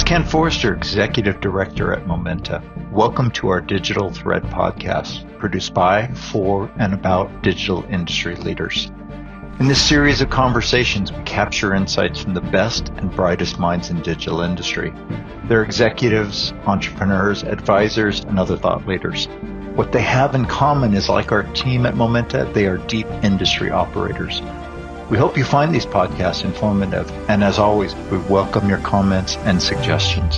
Ken Forrester, Executive Director at Momenta. Welcome to our Digital Thread podcast, produced by, for, and about digital industry leaders. In this series of conversations, we capture insights from the best and brightest minds in digital industry. They're executives, entrepreneurs, advisors, and other thought leaders. What they have in common is, like our team at Momenta, they are deep industry operators. We hope you find these podcasts informative, and as always, we welcome your comments and suggestions.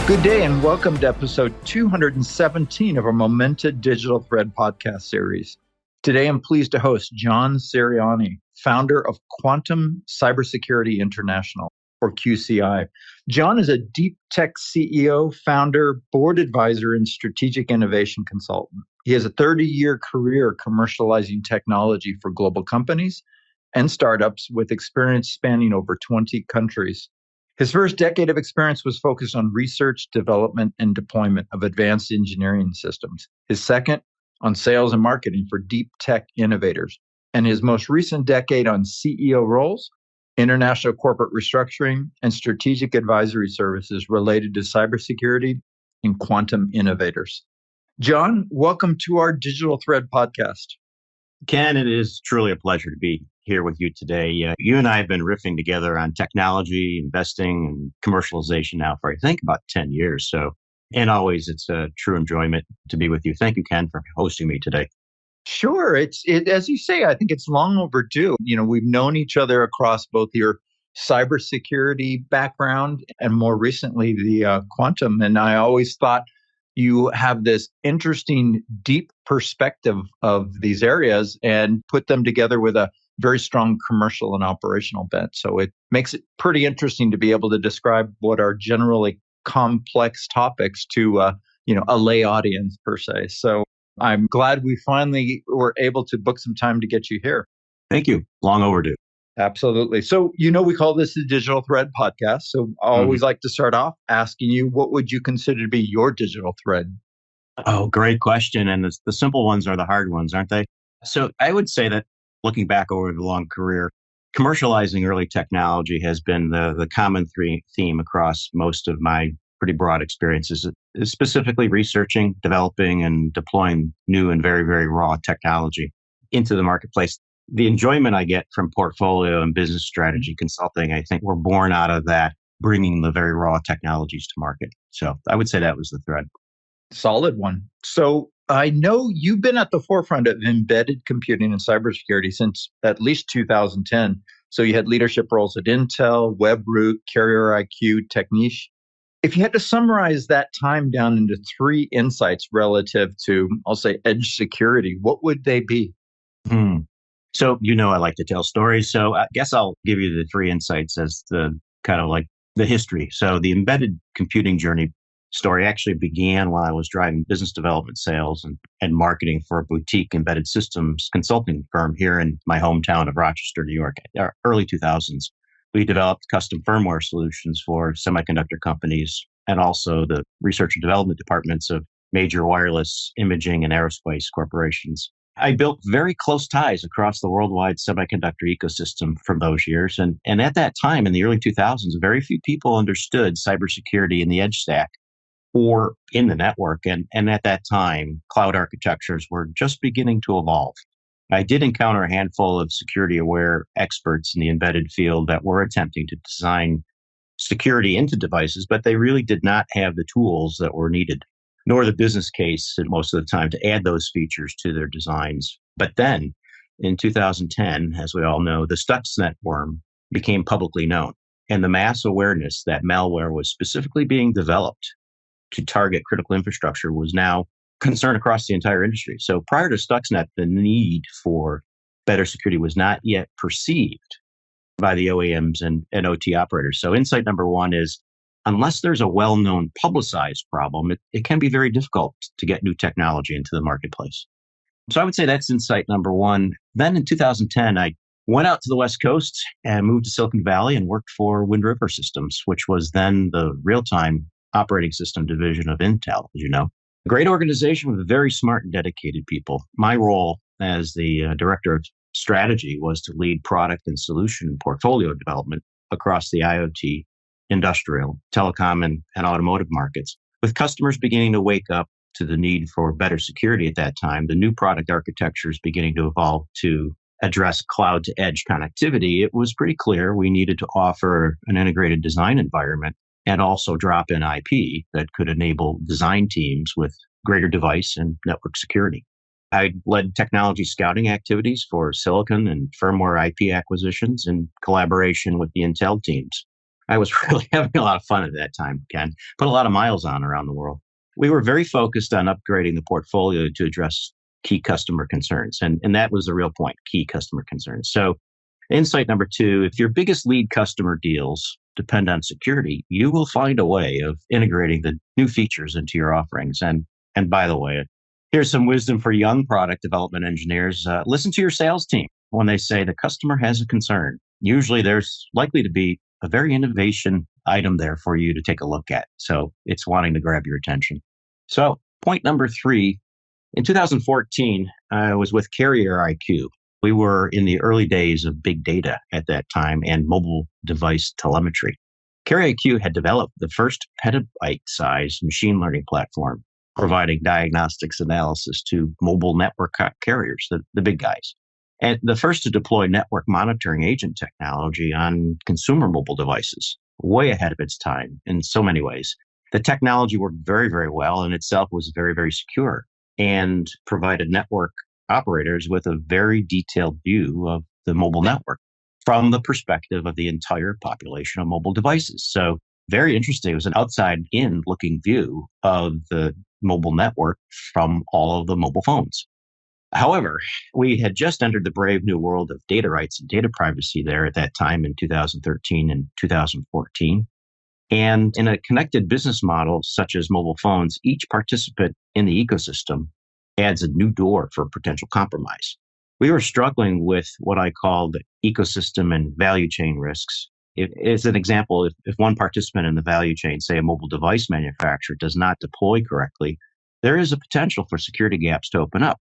Good day and welcome to episode 217 of our Momenta Digital Thread podcast series. Today I'm pleased to host John Sirianni, founder of Quantum Cybersecurity International, or QCI. John is a deep tech CEO, founder, board advisor, and strategic innovation consultant. He has a 30-year career commercializing technology for global companies and startups with experience spanning over 20 countries. His first decade of experience was focused on research, development, and deployment of advanced engineering systems. His second on sales and marketing for deep tech innovators. And his most recent decade on CEO roles, international corporate restructuring, and strategic advisory services related to cybersecurity and quantum innovators. John, welcome to our Digital Thread podcast. Ken, it is truly a pleasure to be here with you today. You and I have been riffing together on technology, investing, and commercialization now for, I think, about 10 years. And always, it's a true enjoyment to be with you. Thank you, Ken, for hosting me today. Sure. As you say, I think it's long overdue. We've known each other across both your cybersecurity background and more recently the quantum. And I always thought you have this interesting, deep perspective of these areas and put them together with a very strong commercial and operational bent. So it makes it pretty interesting to be able to describe what are generally complex topics to a lay audience per se. So I'm glad we finally were able to book some time to get you here. Thank you. Long overdue. Absolutely. So, we call this the Digital Thread podcast. So I always like to start off asking you, what would you consider to be your digital thread? Oh, great question. And the simple ones are the hard ones, aren't they? So I would say that looking back over the long career, commercializing early technology has been the common theme across most of my pretty broad experiences, specifically researching, developing, and deploying new and very, very raw technology into the marketplace. The enjoyment I get from portfolio and business strategy consulting, I think, were born out of that, bringing the very raw technologies to market. So I would say that was the thread. Solid one. So I know you've been at the forefront of embedded computing and cybersecurity since at least 2010. So you had leadership roles at Intel, Webroot, Carrier IQ, Techniche. If you had to summarize that time down into three insights relative to, I'll say, edge security, what would they be? So, I like to tell stories. So I guess I'll give you the three insights as the kind of like the history. So the embedded computing journey story actually began while I was driving business development sales and marketing for a boutique embedded systems consulting firm here in my hometown of Rochester, New York, early 2000s. We developed custom firmware solutions for semiconductor companies and also the research and development departments of major wireless imaging and aerospace corporations. I built very close ties across the worldwide semiconductor ecosystem from those years. And at that time, in the early 2000s, very few people understood cybersecurity in the edge stack or in the network. And at that time, cloud architectures were just beginning to evolve. I did encounter a handful of security-aware experts in the embedded field that were attempting to design security into devices, but they really did not have the tools that were needed, nor the business case most of the time to add those features to their designs. But then, in 2010, as we all know, the Stuxnet worm became publicly known, and the mass awareness that malware was specifically being developed to target critical infrastructure was now concern across the entire industry. So prior to Stuxnet, the need for better security was not yet perceived by the OEMs and OT operators. So insight number one is, unless there's a well-known publicized problem, it can be very difficult to get new technology into the marketplace. So I would say that's insight number one. Then in 2010, I went out to the West Coast and moved to Silicon Valley and worked for Wind River Systems, which was then the real-time operating system division of Intel, as you know. A great organization with very smart and dedicated people. My role as the director of strategy was to lead product and solution portfolio development across the IoT, industrial, telecom, and automotive markets. With customers beginning to wake up to the need for better security at that time, the new product architecture is beginning to evolve to address cloud to edge connectivity. It was pretty clear we needed to offer an integrated design environment and also drop in IP that could enable design teams with greater device and network security. I led technology scouting activities for silicon and firmware IP acquisitions in collaboration with the Intel teams. I was really having a lot of fun at that time, Ken. Put a lot of miles on around the world. We were very focused on upgrading the portfolio to address key customer concerns. And that was the real point, key customer concerns. So insight number 2, if your biggest lead customer deals depend on security, you will find a way of integrating the new features into your offerings. And by the way, here's some wisdom for young product development engineers. Listen to your sales team when they say the customer has a concern. Usually there's likely to be a very innovation item there for you to take a look at. So it's wanting to grab your attention. So point number 3, in 2014, I was with Carrier IQ. We were in the early days of big data at that time and mobile device telemetry. Carrier IQ had developed the first petabyte-sized machine learning platform, providing diagnostics analysis to mobile network carriers, the big guys. And the first to deploy network monitoring agent technology on consumer mobile devices, way ahead of its time in so many ways. The technology worked very, very well and itself was very, very secure and provided network operators with a very detailed view of the mobile network from the perspective of the entire population of mobile devices. So very interesting. It was an outside-in looking view of the mobile network from all of the mobile phones. However, we had just entered the brave new world of data rights and data privacy there at that time in 2013 and 2014. And in a connected business model such as mobile phones, each participant in the ecosystem adds a new door for potential compromise. We were struggling with what I called ecosystem and value chain risks. As an example, if one participant in the value chain, say a mobile device manufacturer, does not deploy correctly, there is a potential for security gaps to open up.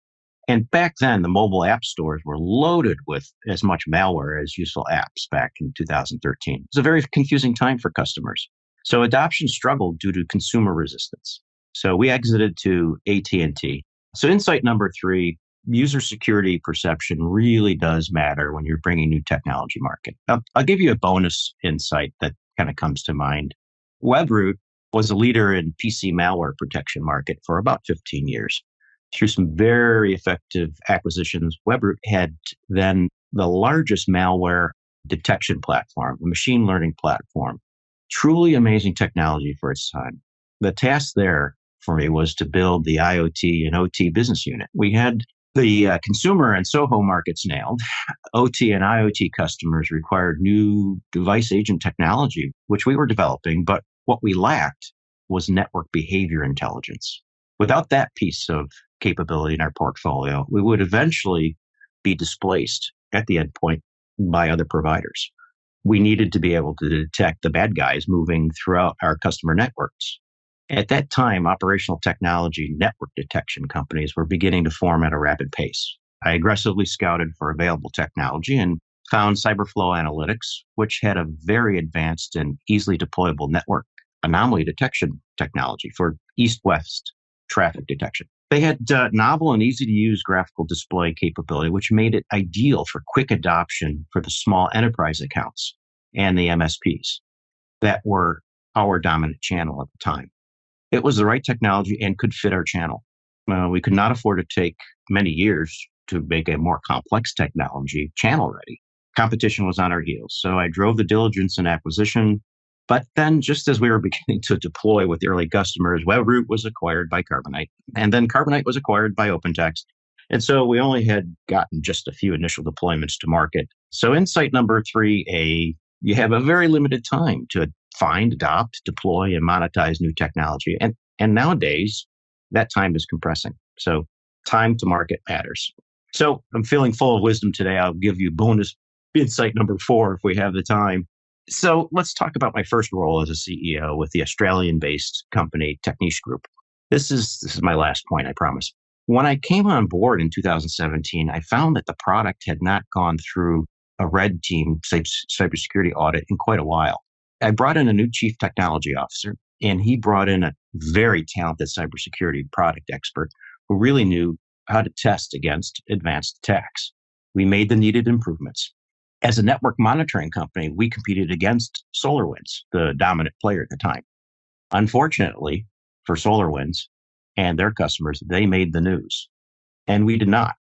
And back then, the mobile app stores were loaded with as much malware as useful apps back in 2013. It's a very confusing time for customers. So adoption struggled due to consumer resistance. So we exited to AT&T. So insight number 3, user security perception really does matter when you're bringing new technology market. I'll give you a bonus insight that kind of comes to mind. Webroot was a leader in PC malware protection market for about 15 years. Through some very effective acquisitions, Webroot had then the largest malware detection platform, a machine learning platform. Truly amazing technology for its time. The task there for me was to build the IoT and OT business unit. We had the consumer and SOHO markets nailed. OT and IoT customers required new device agent technology, which we were developing, but what we lacked was network behavior intelligence. Without that piece of capability in our portfolio, we would eventually be displaced at the endpoint by other providers. We needed to be able to detect the bad guys moving throughout our customer networks. At that time, operational technology network detection companies were beginning to form at a rapid pace. I aggressively scouted for available technology and found Cyberflow Analytics, which had a very advanced and easily deployable network anomaly detection technology for east-west traffic detection. They had novel and easy-to-use graphical display capability, which made it ideal for quick adoption for the small enterprise accounts and the MSPs that were our dominant channel at the time. It was the right technology and could fit our channel. We could not afford to take many years to make a more complex technology channel ready. Competition was on our heels, so I drove the diligence and acquisition. But then just as we were beginning to deploy with the early customers, Webroot was acquired by Carbonite, and then Carbonite was acquired by OpenText. And so we only had gotten just a few initial deployments to market. So insight number 3A, you have a very limited time to find, adopt, deploy, and monetize new technology. And nowadays, that time is compressing. So time to market matters. So I'm feeling full of wisdom today. I'll give you bonus insight number 4 if we have the time. So let's talk about my first role as a CEO with the Australian-based company Techniche Group. This is my last point, I promise. When I came on board in 2017, I found that the product had not gone through a red team cybersecurity audit in quite a while. I brought in a new chief technology officer, and he brought in a very talented cybersecurity product expert who really knew how to test against advanced attacks. We made the needed improvements. As a network monitoring company, we competed against SolarWinds, the dominant player at the time. Unfortunately for SolarWinds and their customers, they made the news, and we did not.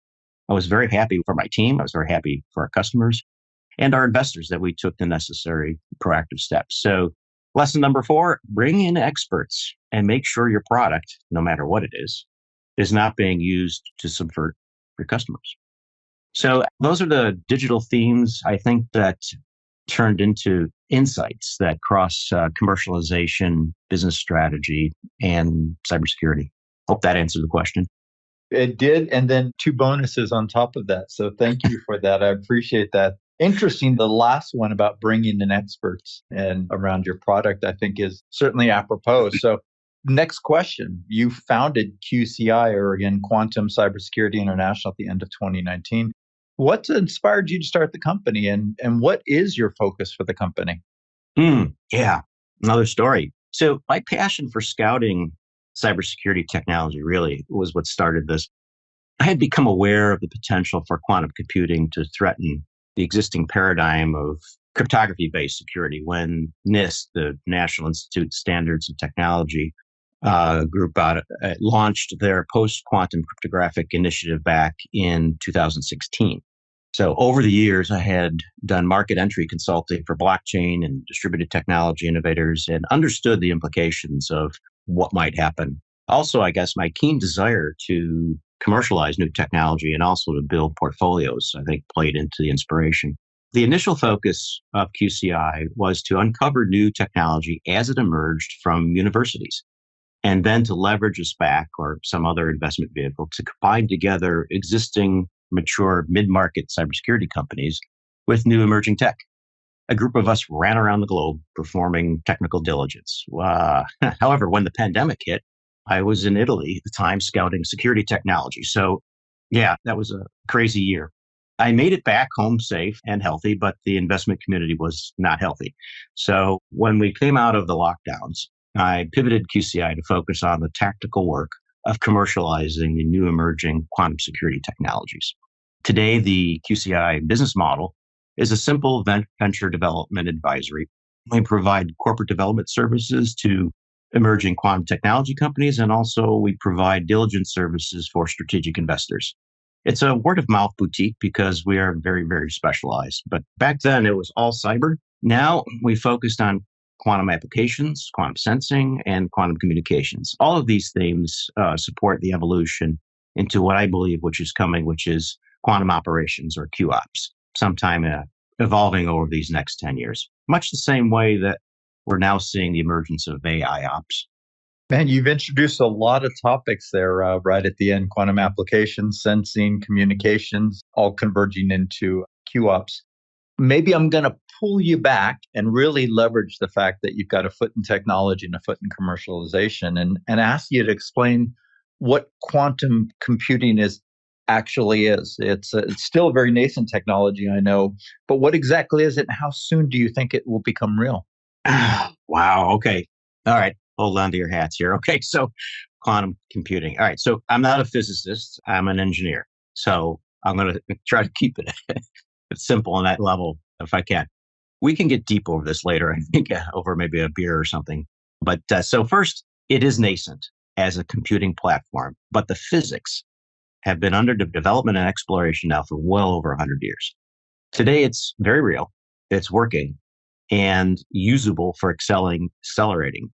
I was very happy for my team. I was very happy for our customers and our investors that we took the necessary proactive steps. So lesson number 4, bring in experts and make sure your product, no matter what it is not being used to subvert your customers. So those are the digital themes, I think, that turned into insights that cross commercialization, business strategy, and cybersecurity. Hope that answered the question. It did. And then 2 bonuses on top of that. So thank you for that. I appreciate that. Interesting. The last one about bringing in experts and around your product, I think is certainly apropos. So next question. You founded QCI, or again, Quantum Cybersecurity International, at the end of 2019. What inspired you to start the company, and what is your focus for the company? Yeah, another story. So my passion for scouting cybersecurity technology really was what started this. I had become aware of the potential for quantum computing to threaten the existing paradigm of cryptography-based security when NIST, the National Institute of Standards and Technology group, launched their post-quantum cryptographic initiative back in 2016. So over the years, I had done market entry consulting for blockchain and distributed technology innovators and understood the implications of what might happen. Also, I guess my keen desire to commercialize new technology and also to build portfolios, I think, played into the inspiration. The initial focus of QCI was to uncover new technology as it emerged from universities, and then to leverage a SPAC or some other investment vehicle to combine together existing mature mid-market cybersecurity companies with new emerging tech. A group of us ran around the globe performing technical diligence. However, when the pandemic hit, I was in Italy at the time scouting security technology. So yeah, that was a crazy year. I made it back home safe and healthy, but the investment community was not healthy. So when we came out of the lockdowns, I pivoted QCI to focus on the tactical work of commercializing the new emerging quantum security technologies. Today, the QCI business model is a simple venture development advisory. We provide corporate development services to emerging quantum technology companies, and also we provide diligence services for strategic investors. It's a word of mouth boutique because we are very, very specialized. But back then it was all cyber. Now we focused on quantum applications, quantum sensing, and quantum communications. All of these themes support the evolution into what I believe which is coming, which is quantum operations, or QOps, sometime evolving over these next 10 years. Much the same way that we're now seeing the emergence of AI ops. Man, you've introduced a lot of topics there right at the end: quantum applications, sensing, communications, all converging into QOps. Maybe I'm going to pull you back and really leverage the fact that you've got a foot in technology and a foot in commercialization, and ask you to explain what quantum computing actually is. It's still a very nascent technology, I know, but what exactly is it, and how soon do you think it will become real? Wow. Okay. All right. Hold on to your hats here. Okay. So quantum computing. All right. So I'm not a physicist. I'm an engineer. So I'm going to try to keep it simple on that level if I can. We can get deep over this later, I think, over maybe a beer or something. But so first, it is nascent as a computing platform, but the physics have been under development and exploration now for well over 100 years. Today, it's very real. It's working and usable for accelerating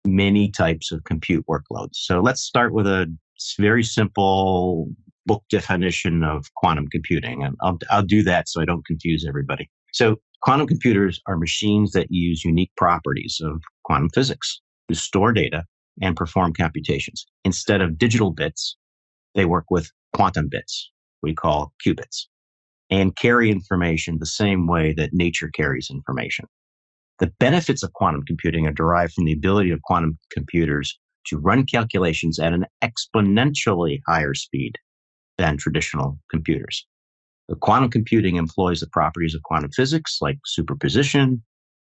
many types of compute workloads. So let's start with a very simple book definition of quantum computing. And I'll do that so I don't confuse everybody. So quantum computers are machines that use unique properties of quantum physics to store data and perform computations. Instead of digital bits, they work with quantum bits, we call qubits, and carry information the same way that nature carries information. The benefits of quantum computing are derived from the ability of quantum computers to run calculations at an exponentially higher speed than traditional computers. The quantum computing employs the properties of quantum physics like superposition,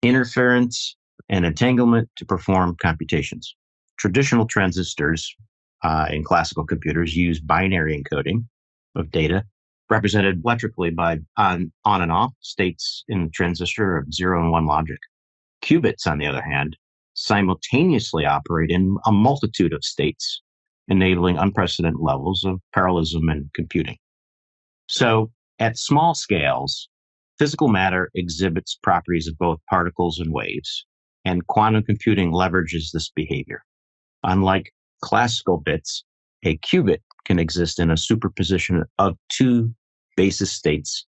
interference, and entanglement to perform computations. Traditional transistors in classical computers use binary encoding of data represented electrically by on and off states in a transistor of 0 and 1 logic. Qubits, on the other hand, simultaneously operate in a multitude of states, enabling unprecedented levels of parallelism in computing. So, at small scales, physical matter exhibits properties of both particles and waves, and quantum computing leverages this behavior. Unlike classical bits, a qubit can exist in a superposition of two basis states,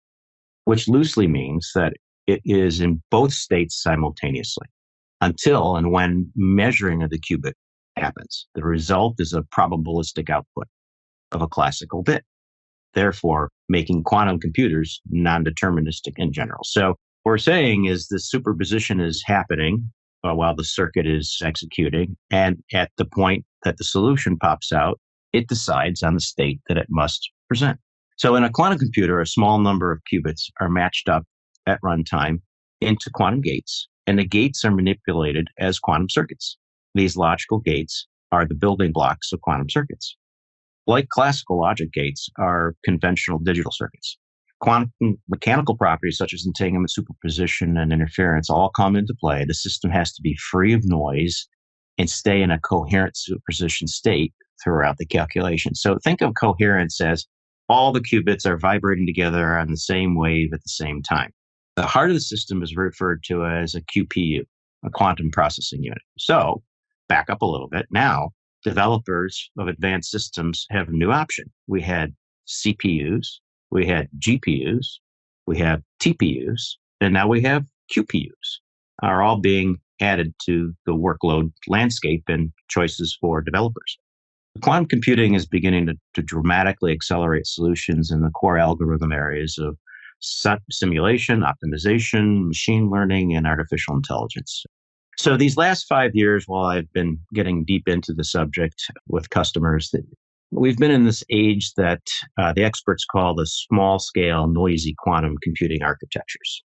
which loosely means that it is in both states simultaneously until and when measuring of the qubit happens. The result is a probabilistic output of a classical bit, therefore making quantum computers non-deterministic in general. So what we're saying is the superposition is happening while the circuit is executing, and at the point that the solution pops out, it decides on the state that it must present. So in a quantum computer, a small number of qubits are matched up at runtime into quantum gates, and the gates are manipulated as quantum circuits. These logical gates are the building blocks of quantum circuits. Like classical logic gates are conventional digital circuits. Quantum mechanical properties such as entanglement, superposition, and interference all come into play. The system has to be free of noise and stay in a coherent superposition state throughout the calculation. So think of coherence as all the qubits are vibrating together on the same wave at the same time. The heart of the system is referred to as a QPU, a quantum processing unit. So back up a little bit. Now, developers of advanced systems have a new option. We had CPUs, we had GPUs, we have TPUs, and now we have QPUs are all being added to the workload landscape and choices for developers. Quantum computing is beginning to dramatically accelerate solutions in the core algorithm areas of simulation, optimization, machine learning, and artificial intelligence. So these last 5 years, while I've been getting deep into the subject with customers, we've been in this age that the experts call the small-scale, noisy quantum computing architectures.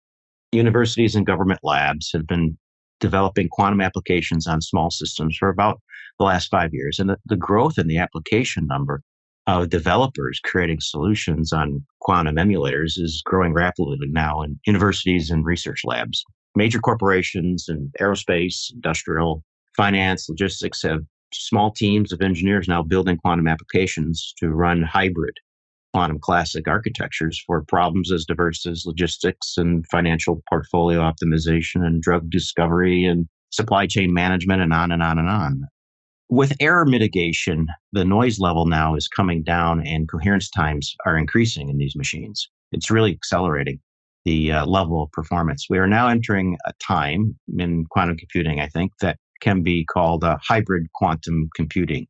Universities and government labs have been developing quantum applications on small systems for about the last 5 years. And the growth in the application number of developers creating solutions on quantum emulators is growing rapidly now in universities and research labs. Major corporations in aerospace, industrial, finance, logistics have small teams of engineers now building quantum applications to run hybrid quantum classic architectures for problems as diverse as logistics and financial portfolio optimization and drug discovery and supply chain management and on and on and on. With error mitigation, the noise level now is coming down and coherence times are increasing in these machines. It's really accelerating the level of performance. We are now entering a time in quantum computing, I think, that can be called a hybrid quantum computing,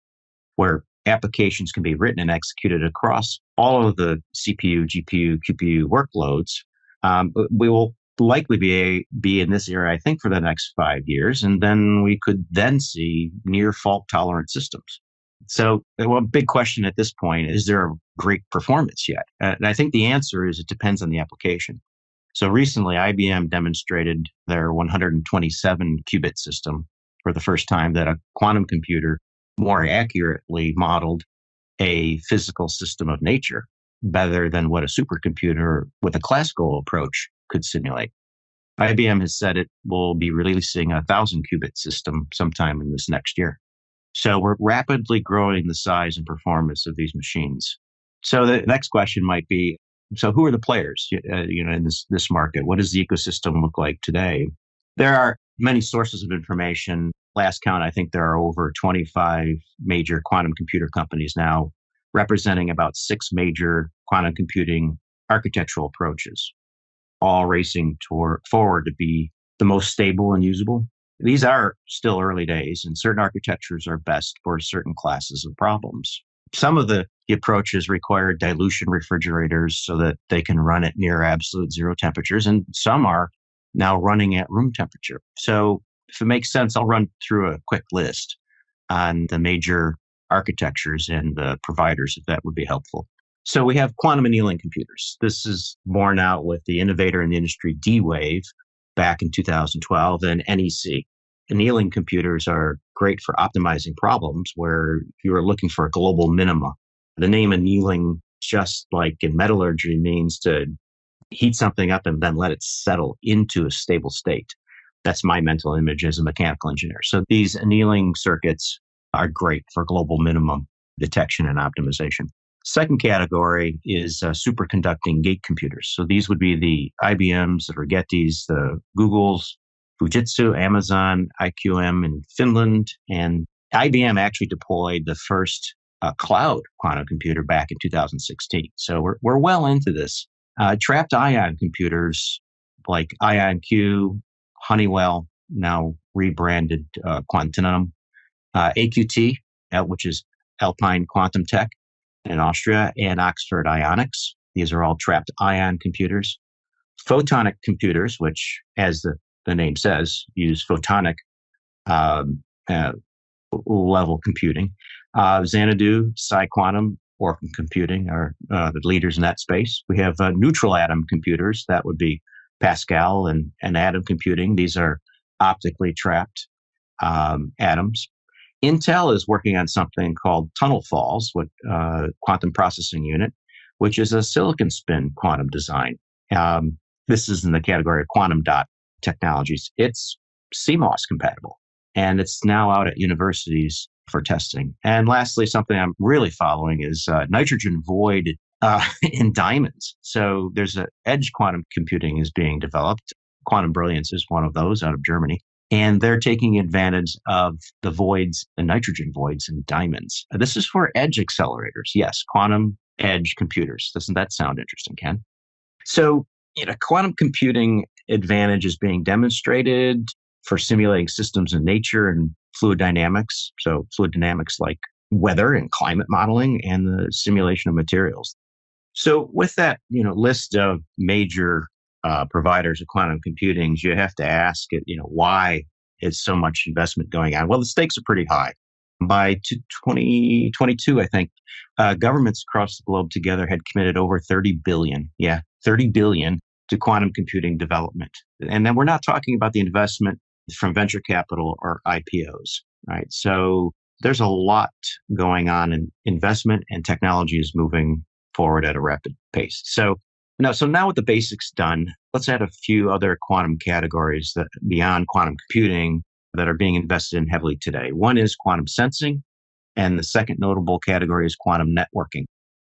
where applications can be written and executed across all of the CPU, GPU, QPU workloads. We will likely be in this era, I think, for the next 5 years, and then we could then see near fault tolerant systems. So, a big question at this point is there a great performance yet? And I think the answer is it depends on the application. So recently, IBM demonstrated their 127 qubit system for the first time that a quantum computer more accurately modeled a physical system of nature better than what a supercomputer with a classical approach could simulate. IBM has said it will be releasing a 1,000 qubit system sometime in this next year. So we're rapidly growing the size and performance of these machines. So the next question might be, so who are the players in this market? What does the ecosystem look like today? There are many sources of information. Last count, I think there are over 25 major quantum computer companies now representing about 6 major quantum computing architectural approaches, all racing forward to be the most stable and usable. These are still early days, and certain architectures are best for certain classes of problems. Some of the approaches require dilution refrigerators so that they can run at near absolute zero temperatures, and some are now running at room temperature. So if it makes sense, I'll run through a quick list. on the major architectures and the providers, if that would be helpful. So we have quantum annealing computers. This is born out with the innovator in the industry, D-Wave, back in 2012, and NEC. Annealing computers are great for optimizing problems where you are looking for a global minima. The name annealing, just like in metallurgy, means to heat something up and then let it settle into a stable state. That's my mental image as a mechanical engineer. So these annealing circuits are great for global minimum detection and optimization. Second category is superconducting gate computers. So these would be the IBMs, the Rigettis, the Googles, Fujitsu, Amazon, IQM in Finland, and IBM actually deployed the first cloud quantum computer back in 2016. So we're well into this. Trapped ion computers like IonQ, Honeywell, now rebranded Quantum, AQT, which is Alpine Quantum Tech in Austria, and Oxford Ionics. These are all trapped ion computers. Photonic computers, which, as the name says, use photonic level computing. Xanadu, PsiQuantum, Orcam Computing are the leaders in that space. We have neutral atom computers. That would be Pascal and atom computing. These are optically trapped atoms. Intel is working on something called tunnel falls, quantum processing unit, which is a silicon spin quantum design. This is in the category of quantum dot technologies. It's CMOS compatible, and it's now out at universities for testing. And lastly, something I'm really following is nitrogen void in diamonds. So there's edge quantum computing is being developed. Quantum Brilliance is one of those out of Germany. And they're taking advantage of the voids, the nitrogen voids in diamonds. This is for edge accelerators. Yes, quantum edge computers. Doesn't that sound interesting, Ken? So, quantum computing advantage is being demonstrated for simulating systems in nature and fluid dynamics. So fluid dynamics like weather and climate modeling and the simulation of materials. So with that, list of major providers of quantum computing, you have to ask it, why is so much investment going on? Well, the stakes are pretty high. By 2022, I think, governments across the globe together had committed over 30 billion. Yeah, 30 billion to quantum computing development. And then we're not talking about the investment from venture capital or IPOs, right? So there's a lot going on in investment, and technology is moving forward at a rapid pace. So now with the basics done, let's add a few other quantum categories that beyond quantum computing that are being invested in heavily today. One is quantum sensing, and the second notable category is quantum networking,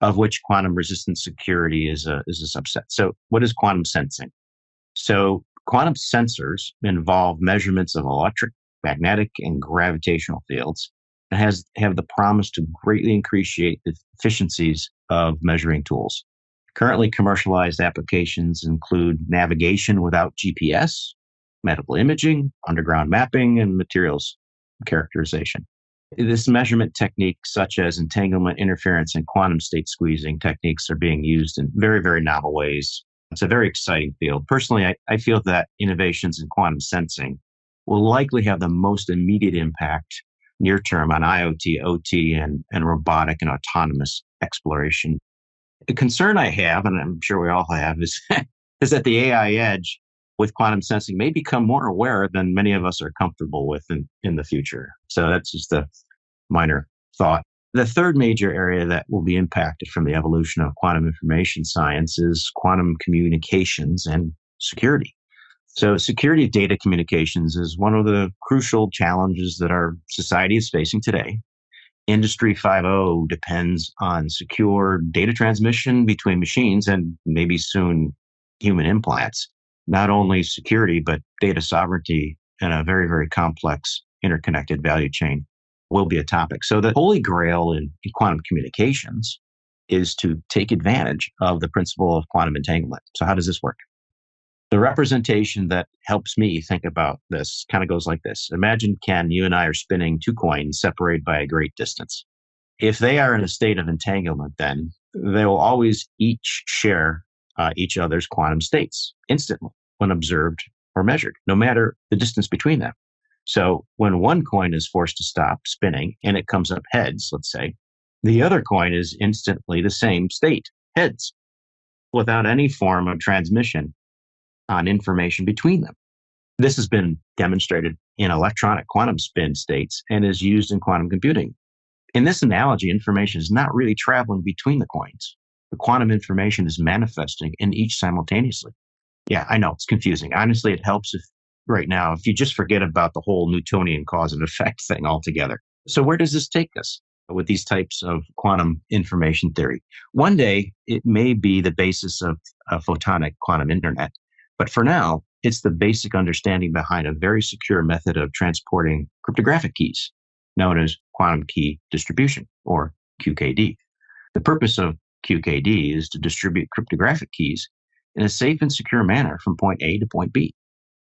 of which quantum resistant security is a subset. So what is quantum sensing? So quantum sensors involve measurements of electric, magnetic, and gravitational fields and have the promise to greatly increase the efficiencies of measuring tools. Currently commercialized applications include navigation without GPS, medical imaging, underground mapping, and materials characterization. This measurement technique, such as entanglement, interference, and quantum state squeezing techniques, are being used in very, very novel ways. It's a very exciting field. Personally, I feel that innovations in quantum sensing will likely have the most immediate impact near term on IoT, OT, and robotic and autonomous exploration. The concern I have, and I'm sure we all have, is that the AI edge with quantum sensing may become more aware than many of us are comfortable with in the future. So that's just a minor thought. The third major area that will be impacted from the evolution of quantum information science is quantum communications and security. So security of data communications is one of the crucial challenges that our society is facing today. Industry 5.0 depends on secure data transmission between machines and maybe soon human implants. Not only security, but data sovereignty in a very, very complex interconnected value chain will be a topic. So the holy grail in quantum communications is to take advantage of the principle of quantum entanglement. So how does this work? The representation that helps me think about this kind of goes like this. Imagine, Ken, you and I are spinning two coins separated by a great distance. If they are in a state of entanglement, then they will always each share each other's quantum states instantly when observed or measured, no matter the distance between them. So when one coin is forced to stop spinning and it comes up heads, let's say, the other coin is instantly the same state, heads, without any form of transmission on information between them. This has been demonstrated in electronic quantum spin states and is used in quantum computing. In this analogy, information is not really traveling between the coins. The quantum information is manifesting in each simultaneously. Yeah, I know it's confusing. Honestly, it helps if right now, if you just forget about the whole Newtonian cause and effect thing altogether. So where does this take us with these types of quantum information theory? One day, it may be the basis of a photonic quantum internet. But for now, it's the basic understanding behind a very secure method of transporting cryptographic keys, known as quantum key distribution, or QKD. The purpose of QKD is to distribute cryptographic keys in a safe and secure manner from point A to point B,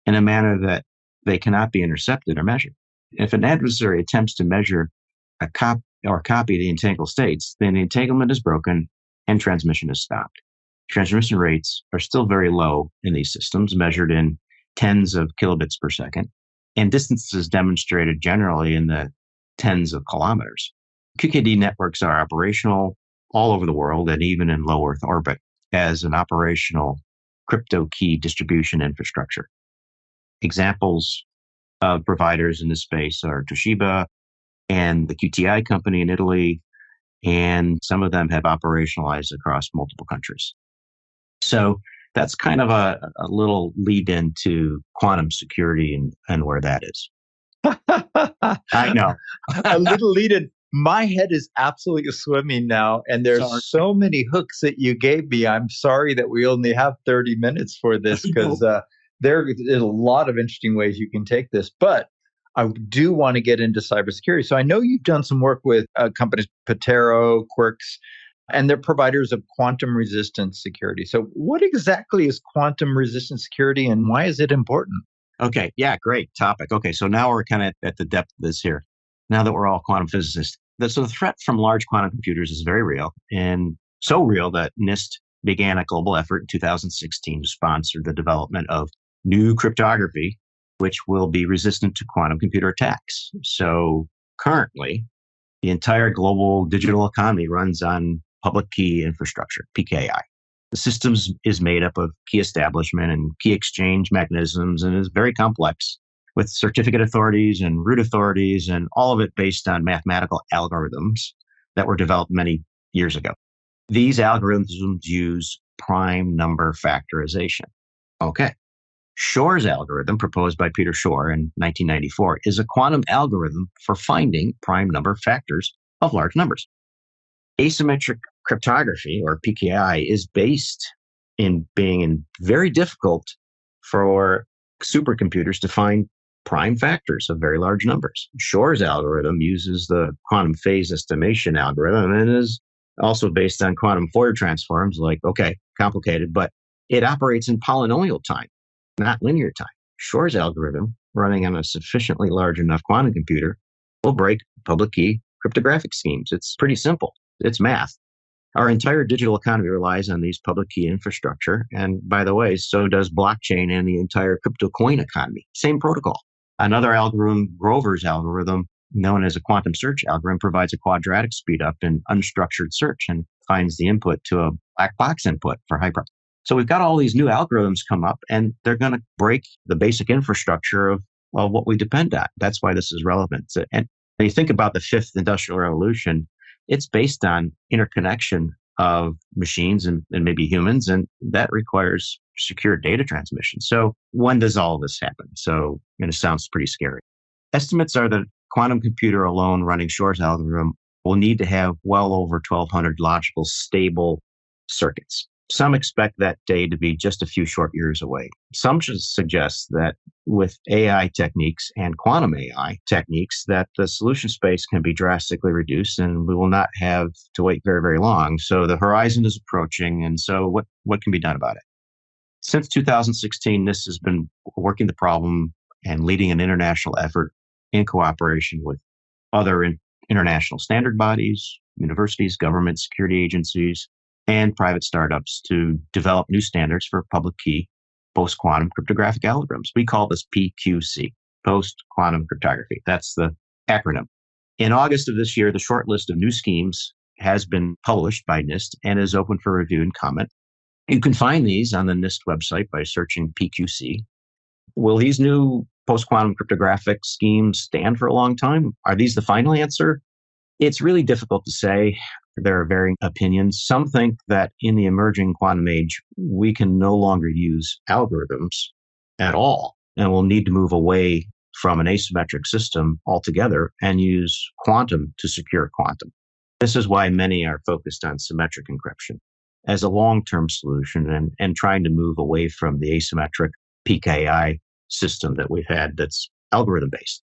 in a manner that they cannot be intercepted or measured. If an adversary attempts to measure copy the entangled states, then the entanglement is broken and transmission is stopped. Transmission rates are still very low in these systems, measured in tens of kilobits per second, and distances demonstrated generally in the tens of kilometers. QKD networks are operational all over the world and even in low Earth orbit as an operational crypto key distribution infrastructure. Examples of providers in this space are Toshiba and the QTI company in Italy, and some of them have operationalized across multiple countries. So that's kind of a little lead into quantum security and where that is. I know. A little lead in. My head is absolutely swimming now, and there's so many hooks that you gave me. I'm sorry that we only have 30 minutes for this because there is a lot of interesting ways you can take this. But I do want to get into cybersecurity. So I know you've done some work with companies, Patero, Quirks, and they're providers of quantum resistant security. So what exactly is quantum resistant security and why is it important? Okay. Yeah, great topic. Okay. So now we're kind of at the depth of this here. Now that we're all quantum physicists. So the threat from large quantum computers is very real, and so real that NIST began a global effort in 2016 to sponsor the development of new cryptography, which will be resistant to quantum computer attacks. So currently, the entire global digital economy runs on public key infrastructure, PKI. The system is made up of key establishment and key exchange mechanisms and is very complex, with certificate authorities and root authorities, and all of it based on mathematical algorithms that were developed many years ago. These algorithms use prime number factorization. Okay. Shor's algorithm, proposed by Peter Shor in 1994, is a quantum algorithm for finding prime number factors of large numbers. Asymmetric cryptography, or PKI, is based in being very difficult for supercomputers to find prime factors of very large numbers. Shor's algorithm uses the quantum phase estimation algorithm and is also based on quantum Fourier transforms, complicated, but it operates in polynomial time, not linear time. Shor's algorithm, running on a sufficiently large enough quantum computer, will break public key cryptographic schemes. It's pretty simple. It's math. Our entire digital economy relies on these public key infrastructure. And by the way, so does blockchain and the entire crypto coin economy. Same protocol. Another algorithm, Grover's algorithm, known as a quantum search algorithm, provides a quadratic speedup in unstructured search and finds the input to a black box input for hyper. So we've got all these new algorithms come up, and they're going to break the basic infrastructure of what we depend on. That's why this is relevant. And when you think about the fifth industrial revolution, it's based on interconnection of machines and maybe humans, and that requires secure data transmission. So when does all of this happen? So it sounds pretty scary. Estimates are that quantum computer alone running Shor's algorithm will need to have well over 1,200 logical stable circuits. Some expect that day to be just a few short years away. Some suggest that with AI techniques and quantum AI techniques, that the solution space can be drastically reduced and we will not have to wait very, very long. So the horizon is approaching. And so what can be done about it? Since 2016, NIST has been working the problem and leading an international effort in cooperation with other international standard bodies, universities, government, security agencies, and private startups to develop new standards for public key post-quantum cryptographic algorithms. We call this PQC, post-quantum cryptography. That's the acronym. In August of this year, the short list of new schemes has been published by NIST and is open for review and comment. You can find these on the NIST website by searching PQC. Will these new post-quantum cryptographic schemes stand for a long time? Are these the final answer? It's really difficult to say. There are varying opinions. Some think that in the emerging quantum age, we can no longer use algorithms at all, and we'll need to move away from an asymmetric system altogether and use quantum to secure quantum. This is why many are focused on symmetric encryption as a long-term solution and trying to move away from the asymmetric PKI system that we've had that's algorithm-based.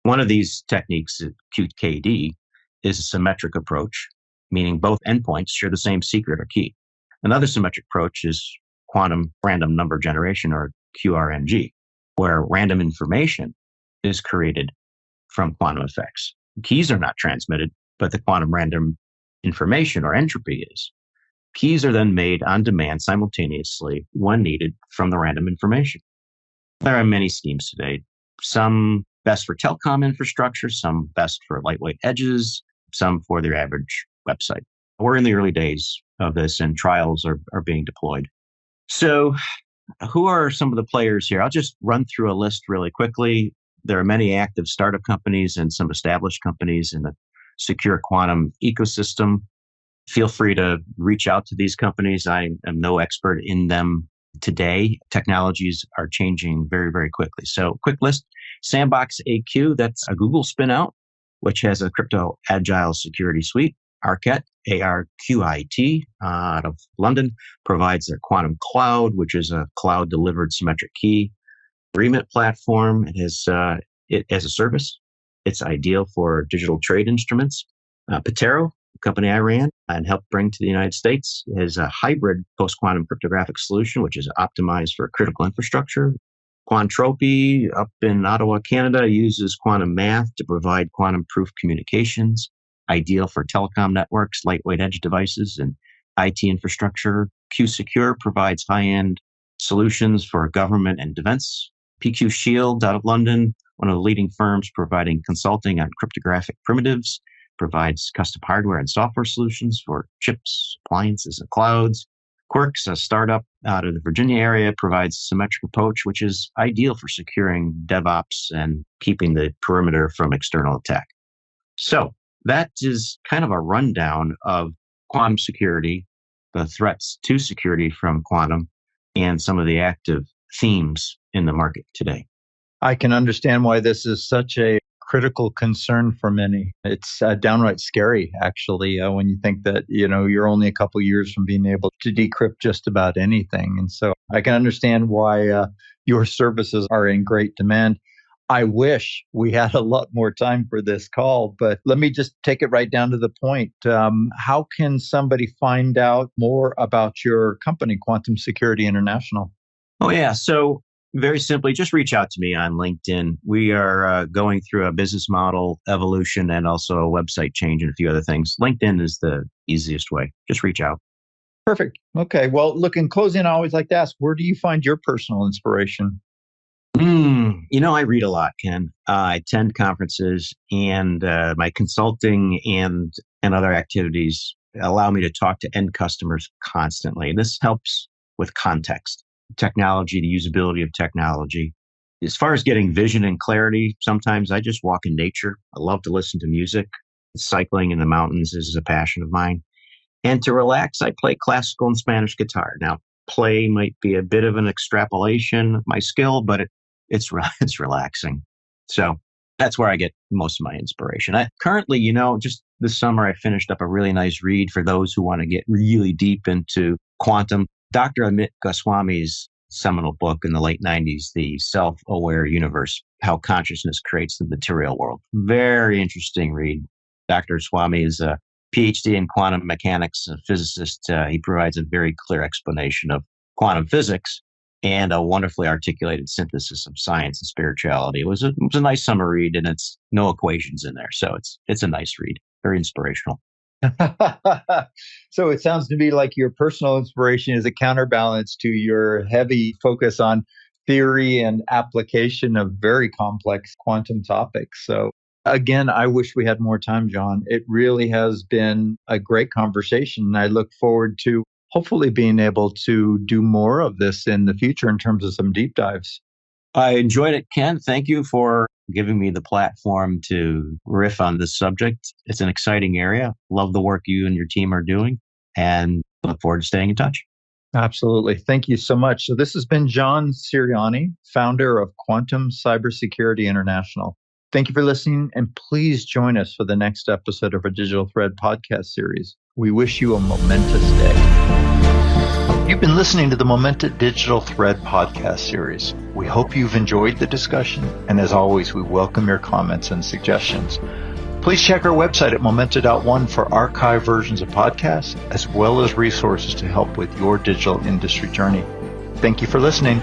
One of these techniques, QKD, is a symmetric approach, meaning both endpoints share the same secret or key. Another symmetric approach is quantum random number generation, or QRNG, where random information is created from quantum effects. Keys are not transmitted, but the quantum random information or entropy is. Keys are then made on demand simultaneously when needed from the random information. There are many schemes today, some best for telecom infrastructure, some best for lightweight edges, some for their average website. We're in the early days of this and trials are being deployed. So who are some of the players here? I'll just run through a list really quickly. There are many active startup companies and some established companies in the secure quantum ecosystem. Feel free to reach out to these companies. I am no expert in them today. Technologies are changing very, very quickly. So quick list: Sandbox AQ, that's a Google spin-out, which has a crypto agile security suite. Arquit, ARQIT, out of London, provides their quantum cloud, which is a cloud delivered symmetric key. Remit platform, it has it as a service. It's ideal for digital trade instruments. Patero, a company I ran and helped bring to the United States, is a hybrid post-quantum cryptographic solution, which is optimized for critical infrastructure. Quantropy, up in Ottawa, Canada, uses quantum math to provide quantum-proof communications, ideal for telecom networks, lightweight edge devices, and IT infrastructure. QSecure provides high-end solutions for government and defense. PQ Shield, out of London, one of the leading firms providing consulting on cryptographic primitives, provides custom hardware and software solutions for chips, appliances, and clouds. Quirks, a startup out of the Virginia area, provides a symmetric approach, which is ideal for securing DevOps and keeping the perimeter from external attack. So that is kind of a rundown of quantum security, the threats to security from quantum, and some of the active themes in the market today. I can understand why this is such a critical concern for many. It's downright scary, actually, when you think that, you're only a couple years from being able to decrypt just about anything. And so I can understand why your services are in great demand. I wish we had a lot more time for this call, but let me just take it right down to the point. How can somebody find out more about your company, Quantum Security International? Oh, yeah. So very simply, just reach out to me on LinkedIn. We are going through a business model evolution and also a website change and a few other things. LinkedIn is the easiest way. Just reach out. Perfect. Okay. Well, look, in closing, I always like to ask, where do you find your personal inspiration? I read a lot, Ken. I attend conferences, and my consulting and other activities allow me to talk to end customers constantly. This helps with context, technology, the usability of technology. As far as getting vision and clarity, sometimes I just walk in nature. I love to listen to music. Cycling in the mountains is a passion of mine. And to relax, I play classical and Spanish guitar. Now, play might be a bit of an extrapolation of my skill, but it's relaxing. So that's where I get most of my inspiration. Currently, just this summer, I finished up a really nice read for those who want to get really deep into quantum. Dr. Amit Goswami's seminal book in the late 90s, The Self-Aware Universe, How Consciousness Creates the Material World. Very interesting read. Dr. Swami is a PhD in quantum mechanics, a physicist. He provides a very clear explanation of quantum physics and a wonderfully articulated synthesis of science and spirituality. It was a nice summer read, and it's no equations in there. So it's a nice read, very inspirational. So it sounds to me like your personal inspiration is a counterbalance to your heavy focus on theory and application of very complex quantum topics. So again, I wish we had more time, John. It really has been a great conversation. And I look forward to hopefully being able to do more of this in the future in terms of some deep dives. I enjoyed it, Ken. Thank you for giving me the platform to riff on this subject. It's an exciting area. Love the work you and your team are doing, and look forward to staying in touch. Absolutely. Thank you so much. So this has been John Sirianni, founder of Quantum Cybersecurity International. Thank you for listening, and please join us for the next episode of our Digital Thread podcast series. We wish you a momentous day. You've been listening to the Momenta Digital Thread podcast series. We hope you've enjoyed the discussion, and as always, we welcome your comments and suggestions. Please check our website at momenta.one for archive versions of podcasts, as well as resources to help with your digital industry journey. Thank you for listening.